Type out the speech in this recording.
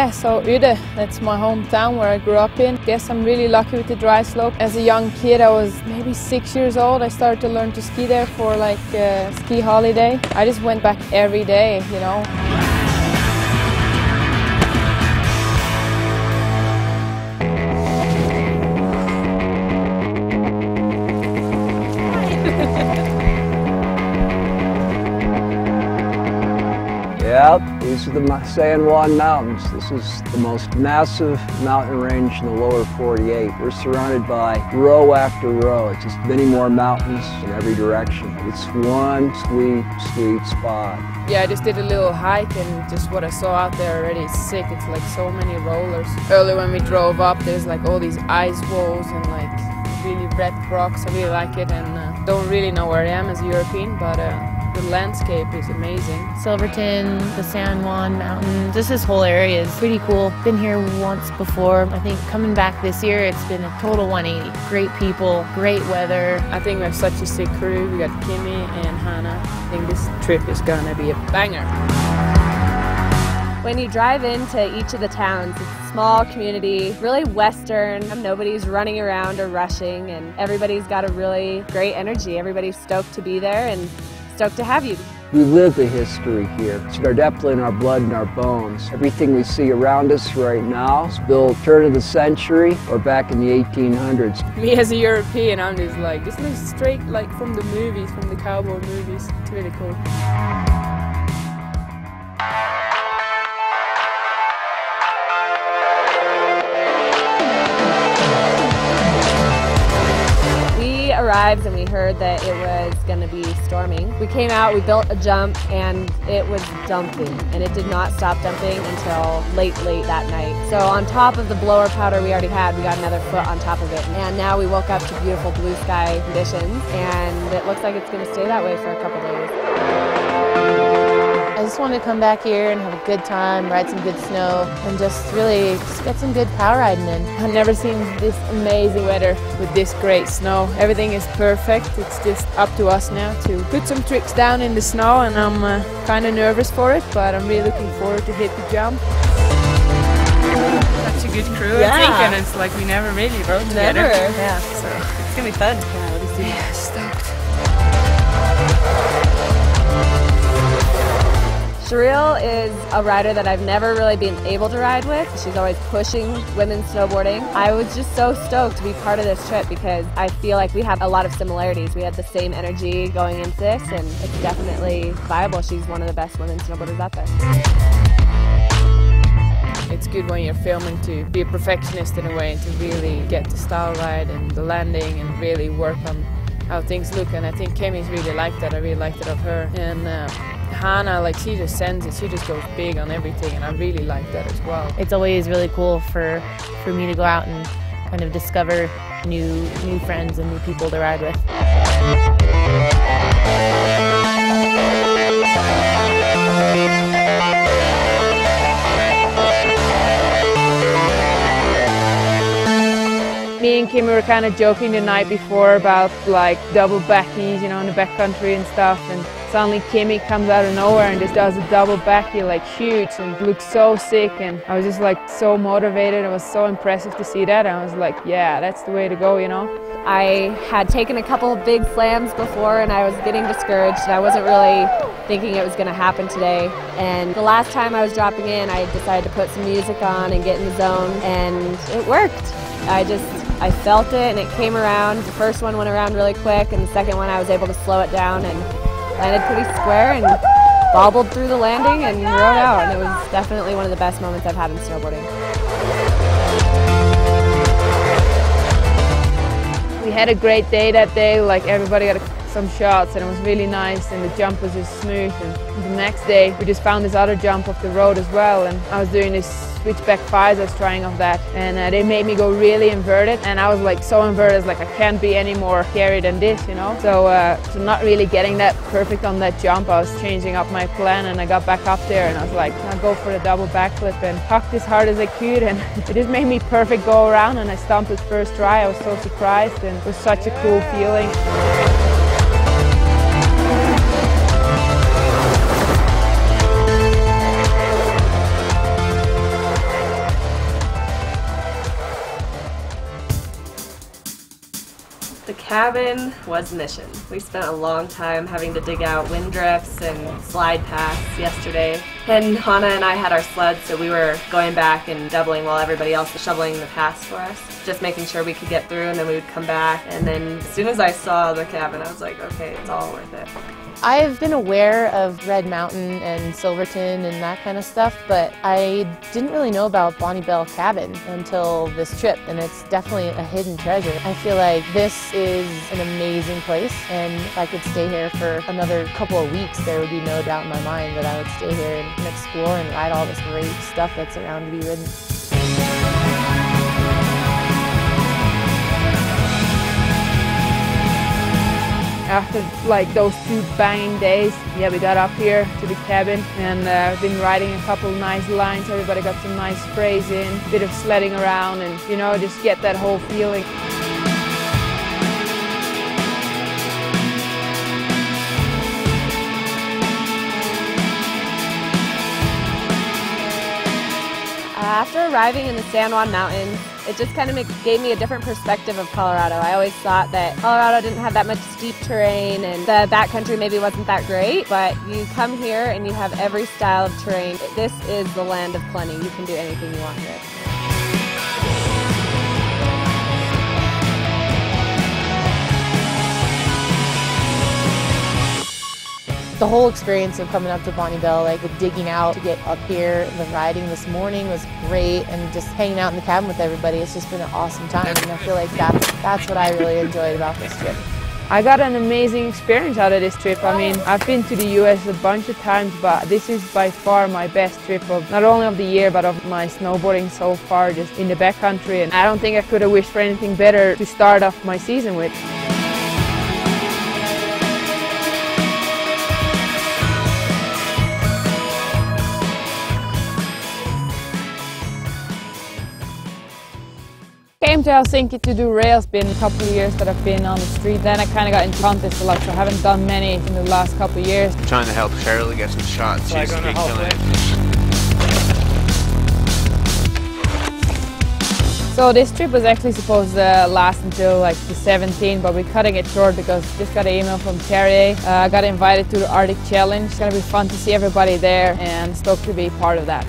Yeah, so Ude, that's my hometown where I grew up in. Guess I'm really lucky with the dry slope. As a young kid, I was maybe 6 years old. I started to learn to ski there for like a ski holiday. I just went back every day, you know. Yeah, these are the San Juan Mountains. This is the most massive mountain range in the lower 48. We're surrounded by row after row. It's just many more mountains in every direction. It's one sweet, sweet spot. Yeah, I just did a little hike and just what I saw out there already is sick. It's like so many rollers. Earlier when we drove up, there's like all these ice walls and like really red rocks. I really like it and don't really know where I am as a European, but the landscape is amazing. Silverton, the San Juan Mountains, just this whole area is pretty cool. Been here once before. I think coming back this year, it's been a total 180. Great people, great weather. I think we have such a sick crew. We got Kimmy and Hannah. I think this trip is gonna be a banger. When you drive into each of the towns, it's a small community, really Western. Nobody's running around or rushing, and everybody's got a really great energy. Everybody's stoked to be there and stoked to have you. We live the history here. It's definitely in our blood and our bones. Everything we see around us right now is built turn of the century or back in the 1800s. Me as a European, I'm just like, this looks straight like from the movies, from the cowboy movies. It's really cool. We arrived and we heard that it was going to be storming. We came out, we built a jump, and it was dumping, and it did not stop dumping until late that night. So on top of the blower powder we already had, we got another foot on top of it, and now we woke up to beautiful blue sky conditions, and it looks like it's going to stay that way for a couple days. I just want to come back here and have a good time, ride some good snow, and just really get some good power riding in. I've never seen this amazing weather with this great snow. Everything is perfect. It's just up to us now to put some tricks down in the snow, and I'm kind of nervous for it, but I'm really looking forward to hit the jump. Such a good crew, I think, and it's like we never really rode together. Yeah. So it's gonna be fun. Yeah, what is it? Yeah, stoked. Cheryl is a rider that I've never really been able to ride with. She's always pushing women's snowboarding. I was just so stoked to be part of this trip because I feel like we have a lot of similarities. We had the same energy going into this, and it's definitely viable. She's one of the best women snowboarders out there. It's good when you're filming to be a perfectionist in a way and to really get the style right and the landing and really work on how things look, and I think Kemi's really like that. I really liked it of her. And Hannah, like, she just sends it, she just goes big on everything, and I really like that as well. It's always really cool for me to go out and kind of discover new friends and new people to ride with. Me and Kim were kind of joking the night before about like double backies, you know, in the backcountry and stuff, and suddenly Kimmy comes out of nowhere and just does a double backy, like huge, and looks so sick, and I was just like so motivated. It was so impressive to see that, and I was like, yeah, that's the way to go, you know. I had taken a couple of big slams before and I was getting discouraged. I wasn't really thinking it was going to happen today, and the last time I was dropping in, I decided to put some music on and get in the zone, and it worked. I felt it and it came around. The first one went around really quick, and the second one I was able to slow it down and landed pretty square and bobbled through the landing and rode out, and it was definitely one of the best moments I've had in snowboarding. We had a great day that day, like everybody got some shots and it was really nice, and the jump was just smooth. And the next day we just found this other jump off the road as well, and I was doing this switchback fives, I was trying off that, and they made me go really inverted, and I was like so inverted, like I can't be any more scary than this, you know. So not really getting that perfect on that jump, I was changing up my plan, and I got back up there and I was like, I'll go for the double backflip and hucked as hard as I could, and it just made me perfect go around, and I stomped it first try. I was so surprised, and it was such a cool feeling. The cabin was mission. We spent a long time having to dig out wind drifts and slide paths yesterday. And Hannah and I had our sleds, so we were going back and doubling while everybody else was shoveling the paths for us. Just making sure we could get through, and then we would come back. And then as soon as I saw the cabin, I was like, okay, it's all worth it. I've been aware of Red Mountain and Silverton and that kind of stuff, but I didn't really know about Bonnie Bell Cabin until this trip, and it's definitely a hidden treasure. I feel like this is an amazing place, and if I could stay here for another couple of weeks, there would be no doubt in my mind that I would stay here and explore and ride all this great stuff that's around to be ridden. After like those 2 banging days, yeah, we got up here to the cabin and I've been riding a couple nice lines. Everybody got some nice sprays in, a bit of sledding around, and you know, just get that whole feeling. After arriving in the San Juan Mountains, it just kind of gave me a different perspective of Colorado. I always thought that Colorado didn't have that much steep terrain and the backcountry maybe wasn't that great, but you come here and you have every style of terrain. This is the land of plenty. You can do anything you want here. The whole experience of coming up to Bonnie Bell, like the digging out to get up here, the riding this morning was great, and just hanging out in the cabin with everybody, it's just been an awesome time, and I feel like that's what I really enjoyed about this trip. I got an amazing experience out of this trip. I mean, I've been to the US a bunch of times, but this is by far my best trip of not only of the year, but of my snowboarding so far, just in the backcountry, and I don't think I could have wished for anything better to start off my season with. Came to Helsinki to do rails. Been a couple of years that I've been on the street. Then I kind of got into contests a lot, so I haven't done many in the last couple of years. Trying to help Cheryl get some shots. She's been killing it. So this trip was actually supposed to last until like the 17th, but we're cutting it short because just got an email from Terry. I got invited to the Arctic Challenge. It's gonna be fun to see everybody there and stoked to be part of that.